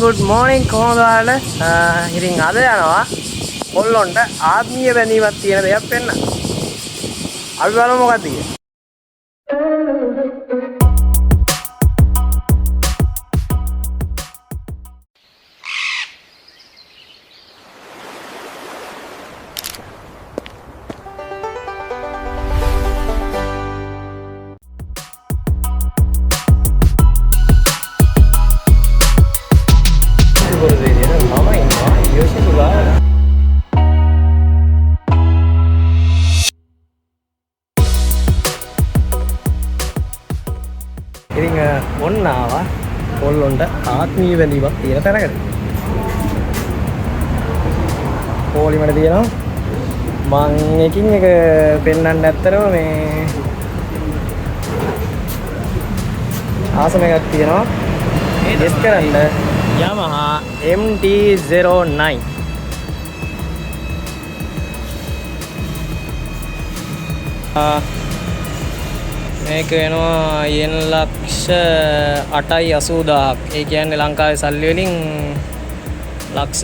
good morning කොහොමද ඔයාලා? ඉතින් අද යනවා කොල්ලොන්ට ආත්මීය බැඳීමක් තියෙන දෙයක් වෙන්න. අපි බලමු මොකක්ද කියලා. ඉතින් ඔන්න ආවා කොල්ලොන්ට ආත්මීය බැඳීමක් තියෙන තැනකට. පොලිමඩ තියෙනවා. මං එකින් එක පෙන්නන්න ඇත්තරම මේ ආසම එකක් තියෙනවා. ටෙස්ට් කරන්න Yamaha MT-09. මේක වෙනවා yen ලක්ෂ 8.80000ක්. ඒ කියන්නේ ලංකාවේ සල්ලි වලින් ලක්ෂ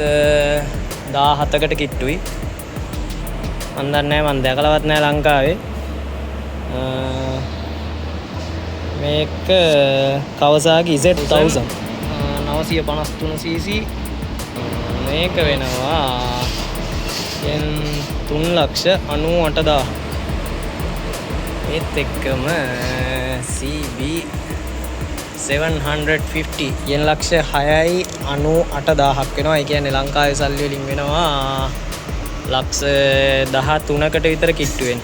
17කට කිට්ටුයි. මන් දන්නේ නැහැ, මන් දැකලවත් නැහැ ලංකාවේ. මේක Kawasaki Z1000 953cc. මේක වෙනවා yen 3,98,000. ඒත් එක්කම CB 750 yen ලක්ෂ 6,98,000ක් වෙනවා. ඒ කියන්නේ ලංකාවේ සල්ලි වලින් වෙනවා ලක්ෂ 13කට විතර කිට්ටු වෙන.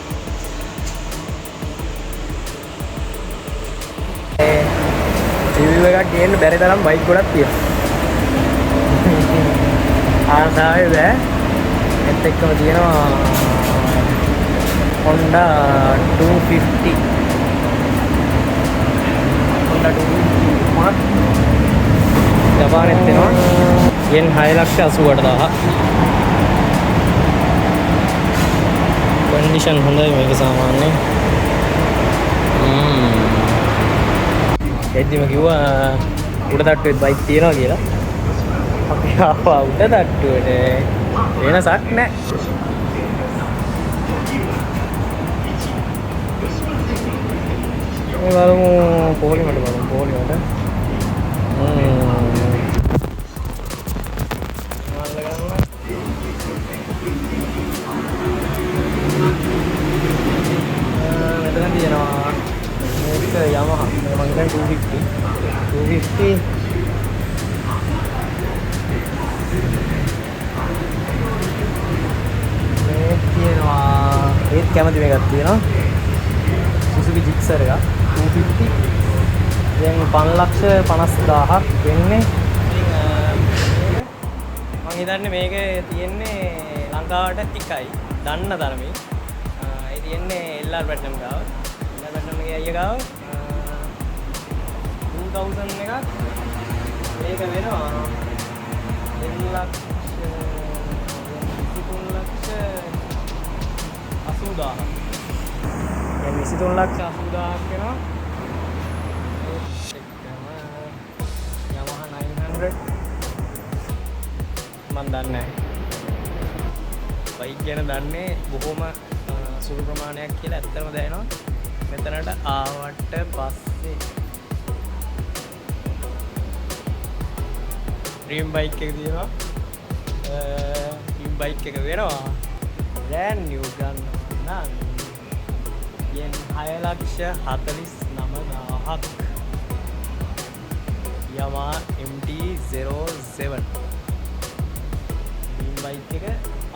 රිවිව් එකක් ගේන්න බැරි තරම් බයික් ගොඩක් තියෙනවා. ආසාවේ බෑ. ඒත් එක්කම තියෙනවා Honda 250. Honda 250 ජපානෙත් එනවා yen 6,88,000. කන්ඩිෂන් හොඳයි මේක සාමාන්‍යයෙන්. එද්දිම කිව්වා උඩ තට්ටුවෙත් බයික් තියනවා කියලා. අපි ආවා උඩ තට්ටුවට වෙනසක් නැහැ. මේ බලමු පොලිමඩ බලමු පොලිමඩ. මෙතන තියෙනවා මේක Yamaha. මම හිතන්නේ 250. මේ තියෙනවා ඒත් කැමති මේකක් තියෙනවා. Suzuki Gixxer එක 250. දැන් 5,50,000ක් වෙන්නේ. මම හිතන්නේ මේක තියෙන්නේ ලංකාවට එකයි දන්න තරමින්. ඒ තියෙන්නේ LR Platinum ගාව. LR Platinum ගේ අයියා ගාව 2000 එකක්. මේක වෙනවා 23,80,000. 23,80,000ක් වෙනවා. Yamaha 900 මන් දන්නේ නැහැ. බයික් ගැන දන්නේ බොහොම සුළු ප්‍රමාණයක් කියලා ඇත්තටම දැනෙනවා. මෙතනට ආවට පස්සේ ඩ්‍රීම් බයික් එක තියෙනවා. ඩ්‍රීම් බයික් එක වෙනවා brand new ගන්නවා නම් yen 6,49,000ක්. Yamaha MT-07 dream bike එක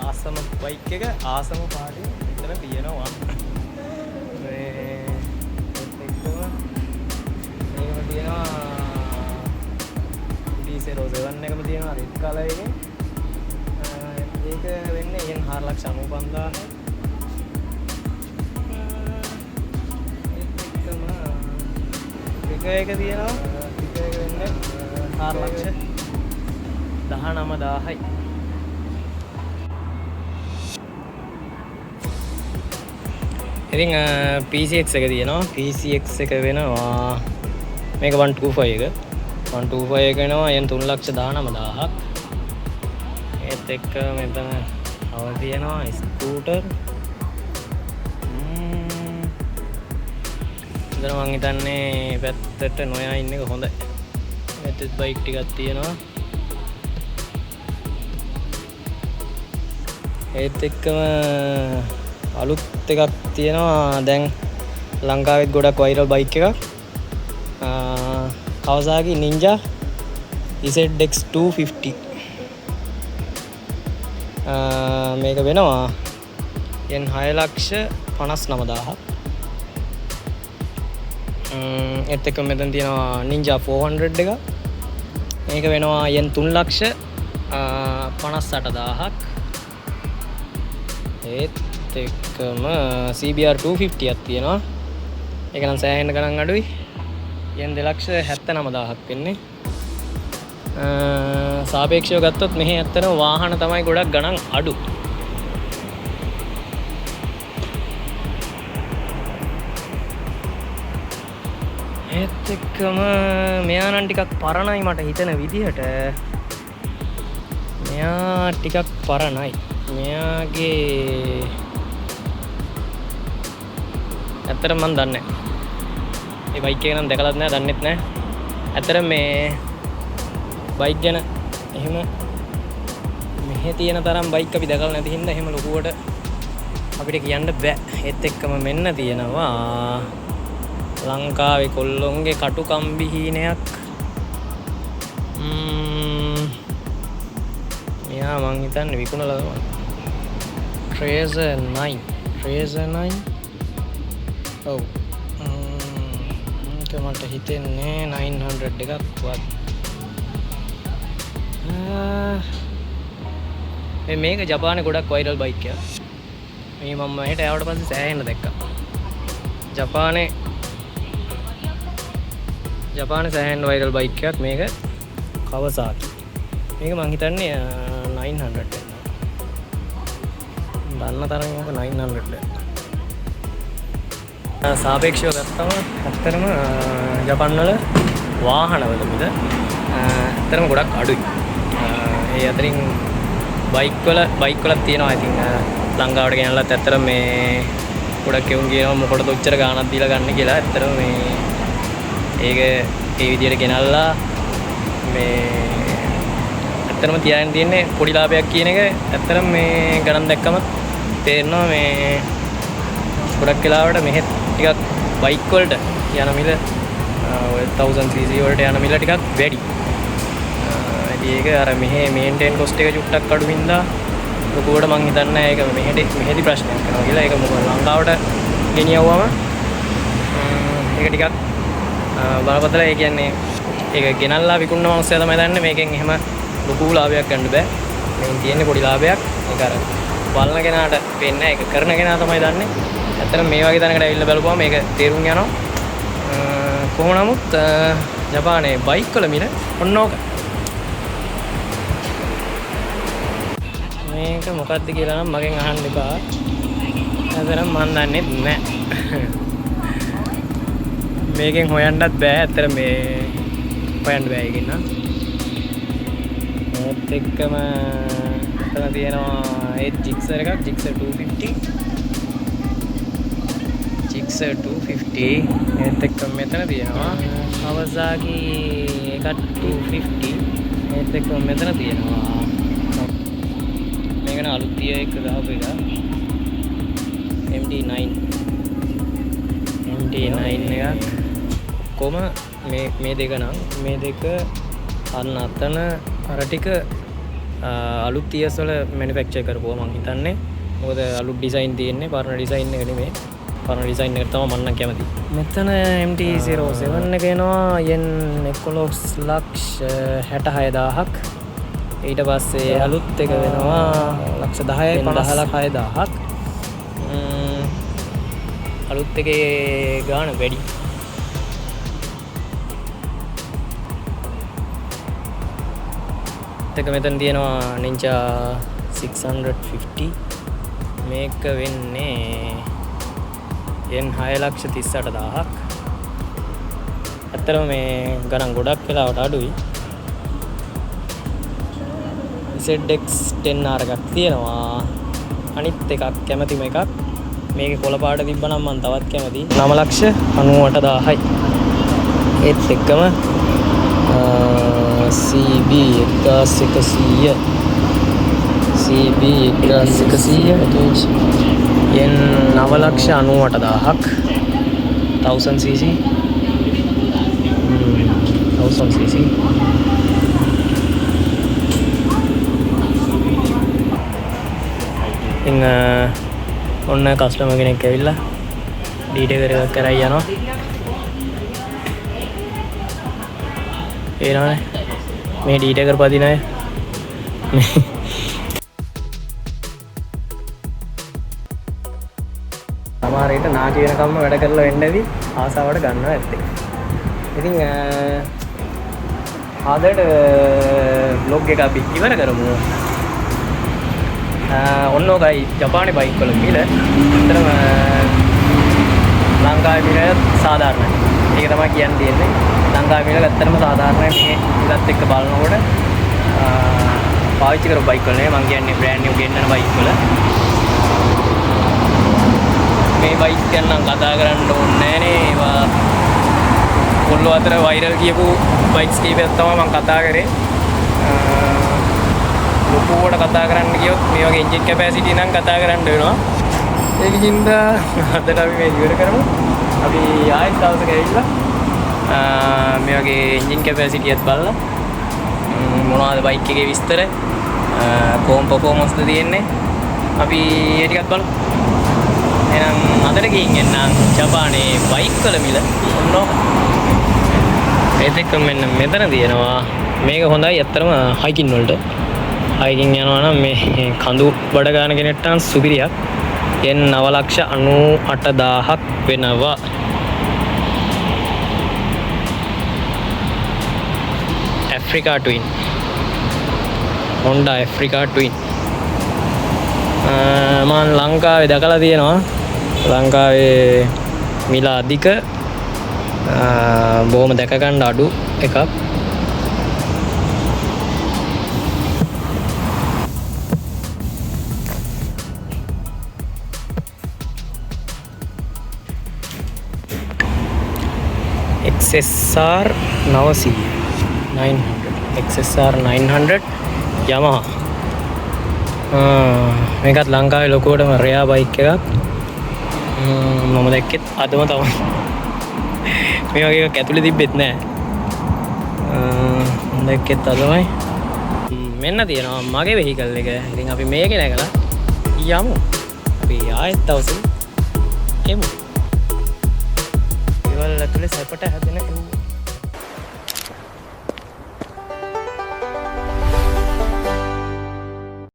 ආසම බයික් එක ආසම පාටින් විතර තියෙනවා. මේකම තියෙනවා MT-07 එකම තියෙනවා රෙඩ් කලර් එකේ. ඒක වෙන්නේ yen 4,95,000. එක තියෙනවා. එක වෙන්නේ 4,19,000යි. ඉතින් PCX එක තියෙනවා. PCX එක වෙනවා මේක 125 එක. 125 එක වෙනවා යෙන් 3,19,000ක්. ඒත් එක්ක මෙතන අව තියෙනවා ස්කූටර්. ඉතින් මං හිතන්නේ පැත්තට නොයා ඉන්න එක හොඳයි. මෙතෙත් බයික් ටිකක් තියෙනවා. ඒත් එක්කම අලුත් එකක් තියෙනවා දැන් ලංකාවෙත් ගොඩක් වයිරල් බයික් එකක්. Kawasaki Ninja ZX 250. මේක වෙනවා yen 6,59,000ක්. ඒත් එක්ක මෙතන තියෙනවා Ninja 400 එක. මේක වෙනවා yen 3,58,000ක්. ඒත් එක්කම CBR 250 ක් තියෙනවා. ඒක නම් සෑහෙන ගණන් අඩුයි. yen 2,79,000ක් වෙන්නේ. සාපේක්ෂව ගත්තොත් මෙහි ඇත්තටම වාහන තමයි ගොඩක් ගණන් අඩු. ඒත් එක්කම මෙයා නම් ටිකක් පරණයි මට හිතෙන විදිහට. මෙයා ටිකක් පරණයි. මෙයාගේ ඇත්තටම මම දන්නේ නැහැ. මේ බයික් එක නම් දැකලත් නැහැ, දන්නෙත් නැහැ. ඇත්තටම මේ බයික් ගැන එහෙම මෙහෙ තියෙන තරම් බයික් අපි දැකලා නැති හින්දා එහෙම ලොකුවට අපිට කියන්න බෑ. ඒත් එක්කම මෙන්න තියෙනවා ලංකාවේ කොල්ලොන්ගේ කටුකම්බි හීනයක්. මෙයා මං හිතන්නේ විකුණලා තමයි. Tracer 9. ඔව්. ඒක මට හිතෙන්නේ 900 එකක් වත්. මේක ජපානයේ ගොඩක් වයිරල් බයික් එකක්. මේ මම හෙට ආවට පස්සේ සෑහෙන්න දැක්කා. ජපානයේ සෑහෙන්න වයිරල් බයික් එකක් මේක. Kawasaki. මේක මං හිතන්නේ 900 එක. දන්න තරම් ඕක 900 එක. සාපේක්ෂව ගත්තම ඇත්තටම ජපාන් වල වාහනවල මිල ඇත්තටම ගොඩක් අඩුයි. ඒ අතරින් බයික් වල තියෙනවා ඉතින් ලංකාවට ගෙනල්ලත් ඇත්තටම මේ ගොඩක් එවුන් කියනවා මොකටද ඔච්චර ගාණක් දීලා ගන්න කියලා. ඇත්තටම මේ ඒක ඒ විදිහට ගෙනල්ලා මේ ඇත්තටම තියාගෙන තියෙන්නේ පොඩි ලාභයක් කියන එක. ඇත්තටම මේ ගණන් දැක්කම තේරෙනවා මේ ගොඩක් වෙලාවට මෙහෙත් ටිකක් බයික් වලට යන මිල ඔය 1000cc වලට යන මිල ටිකක් වැඩි. ඒක අර මෙහෙ මේන්ටේන් කොස්ට් එක චුට්ටක් අඩු හින්දා ලොකුවට මං හිතන්නේ ඒක මෙහෙදි ප්‍රශ්නයක් වෙනවා කියලා. ඒක මොකද ලංකාවට ගෙනියවුවම ඒක ටිකක් බලපතල. ඒ කියන්නේ ඒක ගෙනල්ලා විකුණන මනුස්සයා තමයි දන්නේ මේකෙන් එහෙම ලොකු ලාභයක් ගන්න බෑ. මේන් තියෙන්නේ පොඩි ලාභයක්. ඒක අර බලන කෙනාට වෙන්නේ නැහැ. ඒක කරන කෙනා තමයි දන්නේ. ඇත්තටම මේ වගේ තැනකට ඇවිල්ලා බලපුවම මේක තේරුම් යනවා. කොහොම නමුත් ජපානයේ බයික් වල මිල ඔන්න ඕක. මේක මොකක්ද කියලා නම් මගෙන් අහන්න එපා. ඇත්තටම මන් දන්නේ නැහැ. මේකෙන් හොයන්නත් බෑ. ඇත්තට මේ හොයන්න බෑ ඒකෙන් නම්. ඒත් එක්කම එතන තියෙනවා ඒ Gixxer එකක්. Gixxer 250. ඒත් එක්කම මෙතන තියෙනවා Kawasaki එකක් 250. ඒත් එක්කම මෙතන තියෙනවා මේක න අලුත් තිය එක දාපු එක MT9 එකක්. කොම මේ දෙක නම් මේ දෙක අන්න අතන අර ටික අලුත් තියස් වල මැනුෆැක්චර් කරපුවා මං හිතන්නේ. මොකද අලුත් ඩිසයින් තියෙන්නේ, පරණ ඩිසයින් එක නෙමෙයි. පරණ ඩිසයින් එකට තමයි මම නම් කැමති. මෙතන MT-07 එක එනවා yen 11,66,000ක්. ඊට පස්සේ අලුත් එක වෙනවා 10,56,000ක්. අලුත් එකේ ගාණ වැඩි. එක මෙතන තියෙනවා Ninja 650. මේක වෙන්නේ yen 6,38,000ක්. ඇත්තටම මේ ගණන් ගොඩක් වෙලාවට අඩුයි. ZX10R එකක් තියෙනවා. අනිත් එකක් කැමතිම එකක්. මේකේ කොළ පාට තිබ්බනම් මම තවත් කැමති. 9,98,000යි. ඒත් එක්කම CB 1100 yen 9,98,000ක් 1000cc 1000cc ඉතින් ඔන්න කස්ටමර් කෙනෙක් ඇවිල්ලා ඩීටේල් එකක් කරලා යනවා. ඒනවනේ මේ ඩීටේල් කරපදින අය සමහර විට නාකි වෙනකම්ම වැඩ කරලා වෙන්න ඇති ආසාවට ගන්නවා ඇත්තේ. ඉතින් ආදරට බ්ලොග් එක අපි ඉවර කරමු. ඔන්න ඔකයි ජපානයේ බයික් වල මිල. ඇත්තටම ලංකාවේ මිල සාධාරණයි. ඒක තමයි කියන්න තියෙන්නේ. ලංකාවේ මිල ඇත්තටම සාධාරණයි. මේ ඉලත් එක්ක බලනකොට පාවිච්චි කරපු බයික් වල නෙවෙයි මම කියන්නේ බ්‍රෑන්ඩ් නිව් ගෙන්නන බයික් වල. මේ බයික් ගැන නම් කතා කරන්න ඕනේ නෑනේ. ඒවා පොල්ලෝ අතර වෛරල් කියපු බයික්ස් කීපයක් තමයි මම කතා කරේ. ලොකුවට කතා කරන්න ගියොත් මේ වගේ එන්ජින් කැපැසිටි නම් කතා කරන්න වෙනවා. ඒකින්ද අදට අපි මේ ඉවර කරමු. අපි ආයෙත් දවසක ඇවිල්ලා මේ වගේ එන්ජින් කැපැසිටියත් බලලා මොනවද බයික් එකේ විස්තර කොහොම පර්ෆෝමන්ස්ද තියෙන්නේ අපි ඒ ටිකත් බලමු. එහෙනම් අදට ගිහින් එන්නම් ජපානයේ බයික් වල මිල ඔන්න ඒත් එක්ක මෙන්න මෙතන තියෙනවා. මේක හොඳයි ඇත්තටම හයිකින් වලට. හයිකින් යනවා නම් මේ කඳු බඩ ගන්න කෙනෙක්ට නම් සුපිරියක්. yen 9,98,000ක් වෙනවා. Africa Twin. Honda Africa Twin. මම ලංකාවේ දැකලා තියෙනවා. ලංකාවේ මිල අධික බොහොම දැක ගන්න අඩු එකක්. XSR 900 XSR 900 Yamaha. මේකත් ලංකාවේ ලොකුවටම රෙයා බයික් එකක්. මම දැක්කෙත් අදම තමයි. මේ වගේ එකක් ඇතුලේ තිබෙත් නෑ. මම දැක්කෙත් අදමයි. මෙන්න තියෙනවා මගේ වෙහිකල් එක. ඉතින් අපි මේකේ නැගලා යමු. අපි ආයෙත් දවසේ එමු.